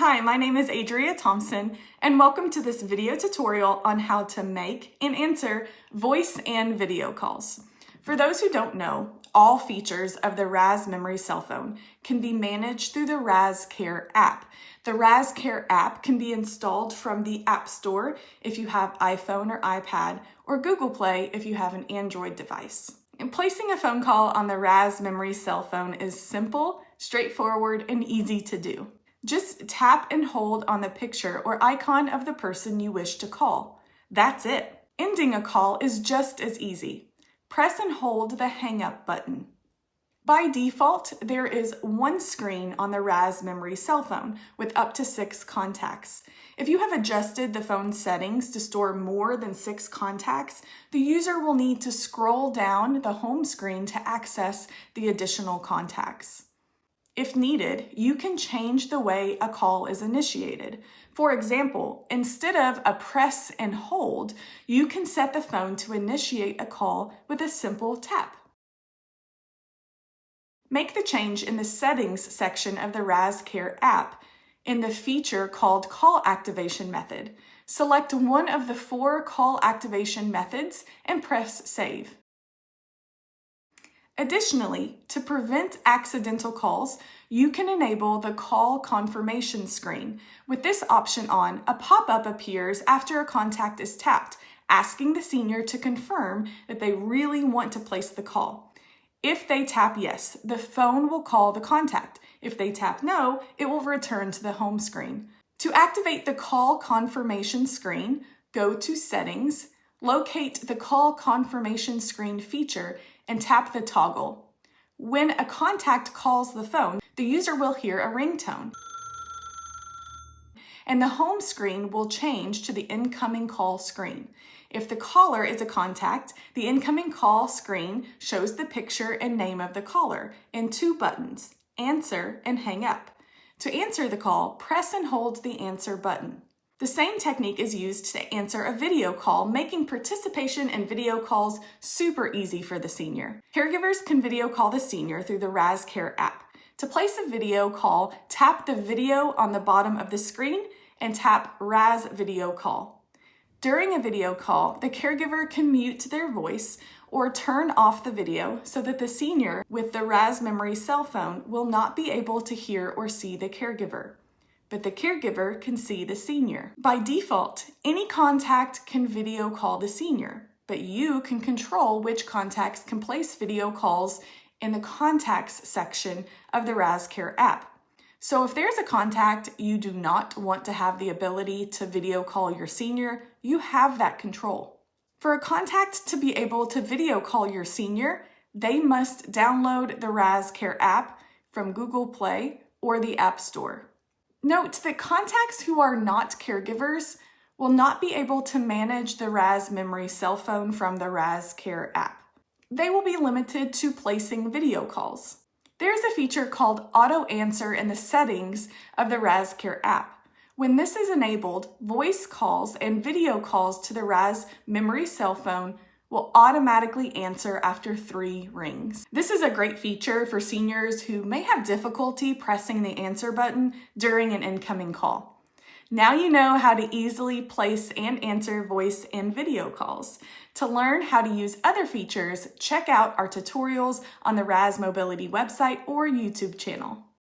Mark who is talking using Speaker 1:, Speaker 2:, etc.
Speaker 1: Hi, my name is Adria Thompson, and welcome to this video tutorial on how to make and answer voice and video calls. For those who don't know, all features of the RAZ Memory Cell Phone can be managed through the RAZ Care app. The RAZ Care app can be installed from the App Store if you have iPhone or iPad, or Google Play if you have an Android device. And placing a phone call on the RAZ Memory Cell Phone is simple, straightforward, and easy to do. Just tap and hold on the picture or icon of the person you wish to call. That's it. Ending a call is just as easy. Press and hold the hang up button. By default, there is one screen on the RAZ Memory Cell Phone with up to 6 contacts. If you have adjusted the phone settings to store more than 6 contacts, the user will need to scroll down the home screen to access the additional contacts. If needed, you can change the way a call is initiated. For example, instead of a press and hold, you can set the phone to initiate a call with a simple tap. Make the change in the settings section of the RAZ Care app in the feature called Call Activation Method. Select one of the 4 call activation methods and press Save. Additionally, to prevent accidental calls, you can enable the call confirmation screen. With this option on, a pop-up appears after a contact is tapped, asking the senior to confirm that they really want to place the call. If they tap yes, the phone will call the contact. If they tap no, it will return to the home screen. To activate the call confirmation screen, go to Settings, locate the call confirmation screen feature, and tap the toggle. When a contact calls the phone, the user will hear a ringtone, and the home screen will change to the incoming call screen. If the caller is a contact, the incoming call screen shows the picture and name of the caller and 2 buttons, Answer and Hang Up. To answer the call, press and hold the Answer button. The same technique is used to answer a video call, making participation in video calls super easy for the senior. Caregivers can video call the senior through the RAZ Care app. To place a video call, tap the video on the bottom of the screen and tap RAZ Video Call. During a video call, the caregiver can mute their voice or turn off the video so that the senior with the RAZ Memory Cell Phone will not be able to hear or see the caregiver, but the caregiver can see the senior. By default, any contact can video call the senior, but you can control which contacts can place video calls in the Contacts section of the RAZ Care app. So if there's a contact you do not want to have the ability to video call your senior, you have that control. For a contact to be able to video call your senior, they must download the RAZ Care app from Google Play or the App Store. Note that contacts who are not caregivers will not be able to manage the RAZ Memory Cell Phone from the RAZ Care app. They will be limited to placing video calls. There is a feature called Auto Answer in the settings of the RAZ Care app. When this is enabled, voice calls and video calls to the RAZ Memory Cell Phone will automatically answer after 3 rings. This is a great feature for seniors who may have difficulty pressing the answer button during an incoming call. Now you know how to easily place and answer voice and video calls. To learn how to use other features, check out our tutorials on the RAZ Mobility website or YouTube channel.